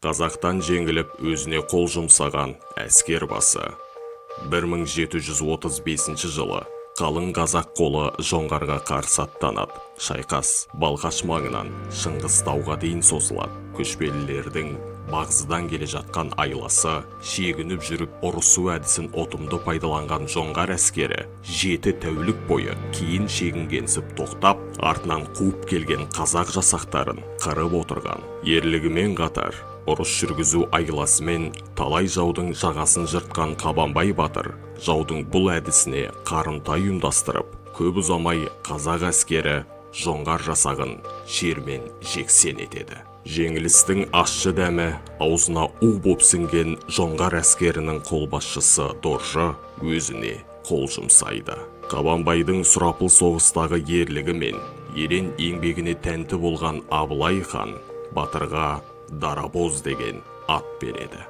Қазақтан жеңіліп өзіне қол жұмсаған әскер басы. 1735 жылы қалың қазақ қолы жоңғарға қарсы аттанады. Шайқас Балқаш маңынан Шыңғыстауға дейін созылады. Көшпелілердің бағзыдан келе жатқан айласы, шегініп жүріп ұрысу әдісін отымды пайдаланған жоңғар әскері 7 тәулік бойы кейін шегінгенсіп тоқтап, артынан қуып келген қазақ жасақтарын қырып отырған. Ерлігімен қатар ұрыс жүргізу айласымен талай жаудың жағасын жыртқан Қабанбай батыр жаудың бұл әдісіне қарымта ұйымдастырып, көп ұзамай қазақ әскері жоңғар жасағын жермен жексен етеді. Жеңілістің ащы дәмі аузына у боп сіңген жоңғар әскерінің қолбасшысы Доржы өзіне қол жұмсайды. Қабанбайдың сұрапыл соғыстағы ерлігі мен ерен еңбегіне тәнті болған Абылай хан батырға Дарабоз деген ат береді.